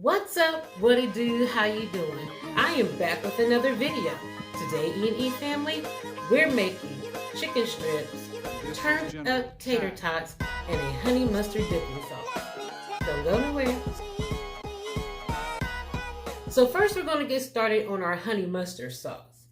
What's up? What it do? How you doing? I am back with another video. Today, EandE family, we're making chicken strips, turned up tater tots, and a honey mustard dipping sauce. Don't go nowhere. So first, we're going to get started on our honey mustard sauce.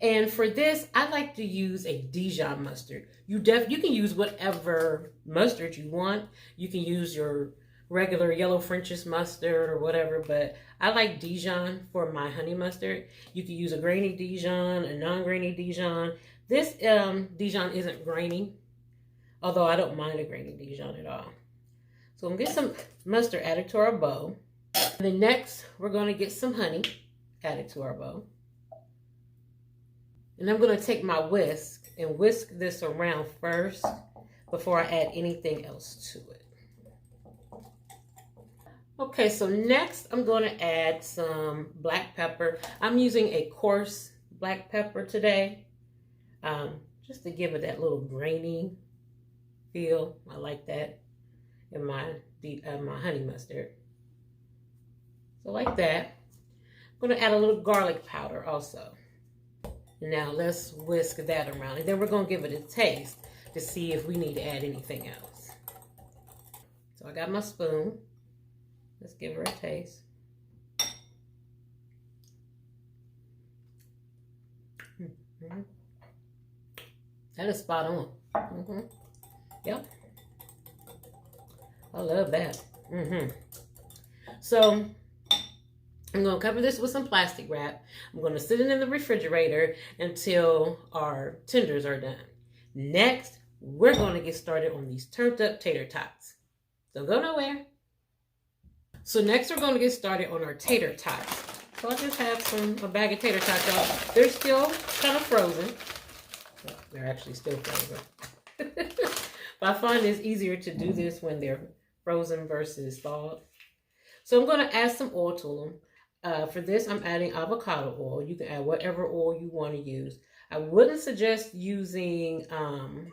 And for this, I like to use a Dijon mustard. You can use whatever mustard you want. You can use your regular yellow French's mustard or whatever, but I like Dijon for my honey mustard. You can use a grainy Dijon, a non-grainy Dijon. This Dijon isn't grainy, although I don't mind a grainy Dijon at all. So I'm going to get some mustard added to our bowl. And then next, we're going to get some honey added to our bowl. And I'm going to take my whisk and whisk this around first before I add anything else to it. Okay, so next I'm going to add some black pepper. I'm using a coarse black pepper today, just to give it that little grainy feel. I like that in my honey mustard. So like that. I'm going to add a little garlic powder also. Now let's whisk that around, and then we're going to give it a taste to see if we need to add anything else. So I got my spoon. Let's give her a taste. That is spot on. Yep. I love that. So I'm going to cover this with some plastic wrap. I'm going to sit it in the refrigerator until our tenders are done. Next, we're going to get started on these turned up tater tots. Don't go nowhere. So next we're going to get started on our tater tots. So I just have a bag of tater tots, y'all. They're still kind of frozen. Well, they're actually still frozen. But I find it's easier to do this when they're frozen versus thawed. So I'm going to add some oil to them. For this, I'm adding avocado oil. You can add whatever oil you want to use. I wouldn't suggest using olive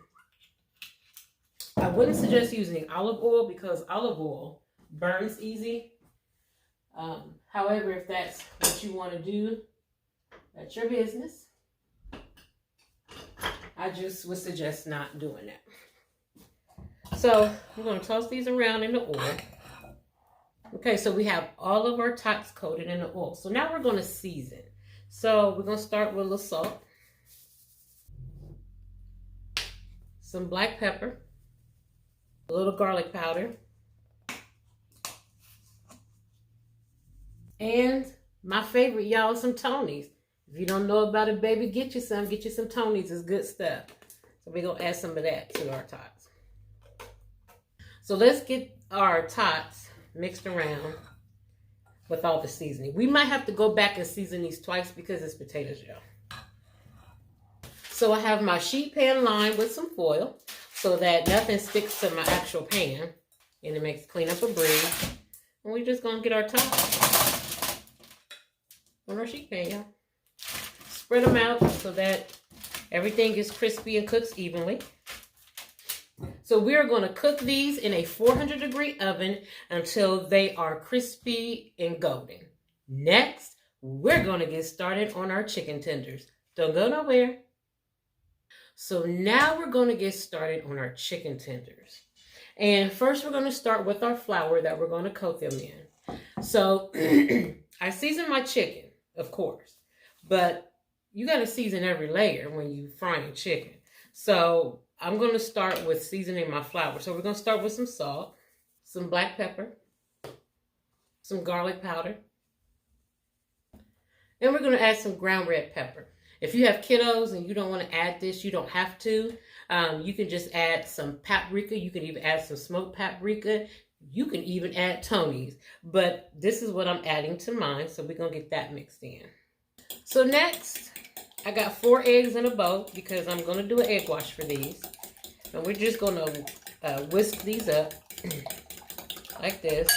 oil because olive oil burns easy. However, if that's what you want to do, that's your business. I just would suggest not doing that. So we're going to toss these around in the oil. Okay, so we have all of our tots coated in the oil. So now we're going to season. So we're going to start with a little salt, some black pepper, a little garlic powder, and my favorite, y'all, some Tonys. If you don't know about it, baby, get you some Tonys. It's good stuff. So we're going to add some of that to our tots. So let's get our tots mixed around with all the seasoning. We might have to go back and season these twice because it's potatoes, y'all. So I have my sheet pan lined with some foil so that nothing sticks to my actual pan, and it makes clean up a breeze. And we're just going to get our tots on our sheet pan, y'all. Spread them out so that everything is crispy and cooks evenly. So we're going to cook these in a 400-degree oven until they are crispy and golden. Next, we're going to get started on our chicken tenders. Don't go nowhere. So now we're going to get started on our chicken tenders. And first we're going to start with our flour that we're going to coat them in. So I season my chicken, of course, but you got to season every layer when you frying chicken. So I'm going to start with seasoning my flour. So we're going to start with some salt, some black pepper, some garlic powder, and we're going to add some ground red pepper. If you have kiddos and you don't want to add this, you don't have to. You can just add some paprika. You can even add some smoked paprika. You can even add Tonys. But this is what I'm adding to mine, so we're going to get that mixed in. So next, I got 4 eggs in a bowl because I'm going to do an egg wash for these. And we're just going to whisk these up like this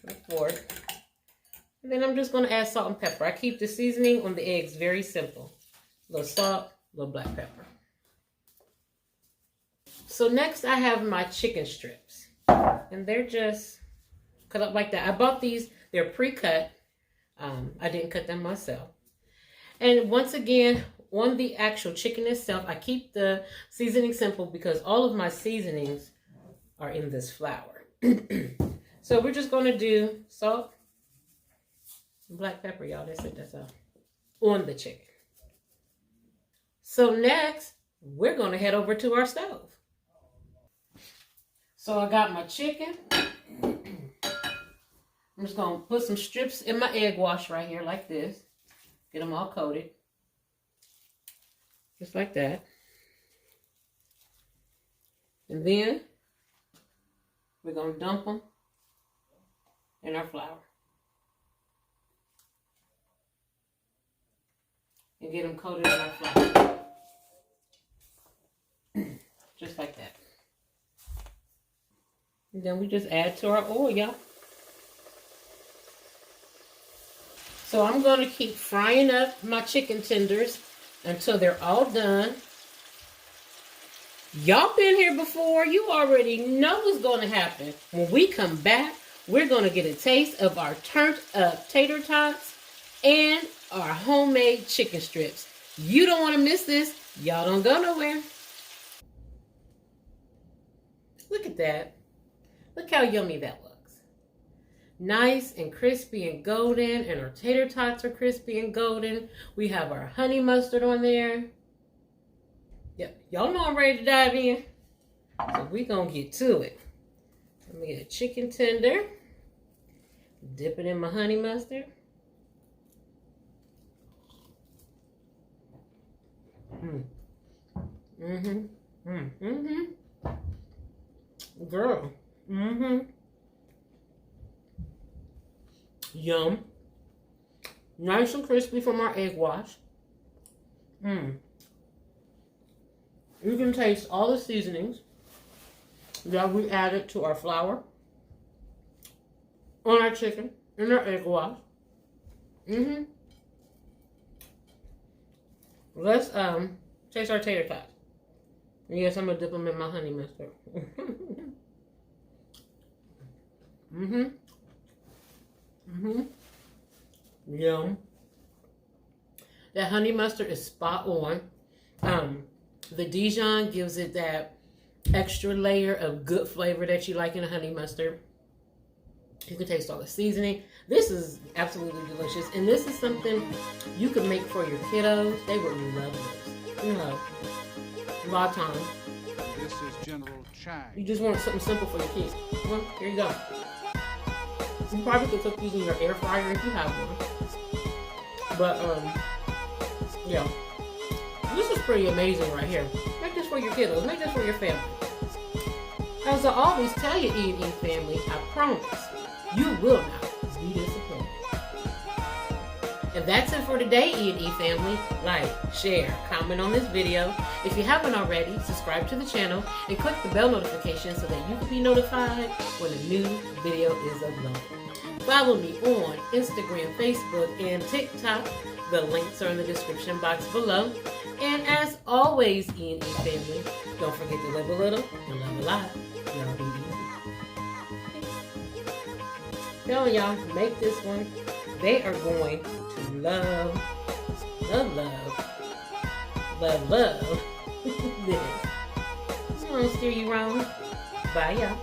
with a fork. And then I'm just going to add salt and pepper. I keep the seasoning on the eggs very simple. A little salt, a little black pepper. So next I have my chicken strips. And they're just cut up like that. I bought these They're pre-cut. I didn't cut them myself. And once again, on the actual chicken itself, I keep the seasoning simple because all of my seasonings are in this flour. So we're just going to do salt, black pepper, y'all. That's it. That's all. On the chicken. So next, we're going to head over to our stove. So I got my chicken. I'm just going to put some strips in my egg wash right here like this. Get them all coated. Just like that. And then we're going to dump them in our flour. And get them coated in our flour. Just like that. And then we just add to our oil, y'all. So I'm going to keep frying up my chicken tenders until they're all done. Y'all been here before. You already know what's going to happen. When we come back, we're going to get a taste of our turned up tater tots and our homemade chicken strips. You don't want to miss this. Y'all don't go nowhere. Look at that. Look how yummy that looks. Nice and crispy and golden, and our tater tots are crispy and golden. We have our honey mustard on there. Yep, y'all know I'm ready to dive in. So we're gonna get to it. Let me get a chicken tender. Dip it in my honey mustard. Girl. Yum. Nice and crispy from our egg wash. You can taste all the seasonings that we added to our flour, on our chicken, and our egg wash. Let's taste our tater tots. Yes, I'm gonna dip them in my honey mustard. Yum. That honey mustard is spot on. The Dijon gives it that extra layer of good flavor that you like in a honey mustard. You can taste all the seasoning. This is absolutely delicious. And this is something you can make for your kiddos. They would love this. You know, a lot of times. This is General Chang. You just want something simple for your kids. Well, here you go. You probably could cook using your air fryer if you have one. But, yeah. This is pretty amazing right here. Make this for your kiddos. Make this for your family. As I always tell you, EandE family, I promise you will not be disappointed. And that's it for today, EandE family. Like, share, comment on this video. If you haven't already, subscribe to the channel and click the bell notification so that you can be notified when a new video is uploaded. Follow me on Instagram, Facebook, and TikTok. The links are in the description box below. And as always, EandE family, don't forget to live a little and love a lot. Y'all be easy. Telling y'all, make this one. They are going to love this. I don't want to steer you wrong. Bye, y'all.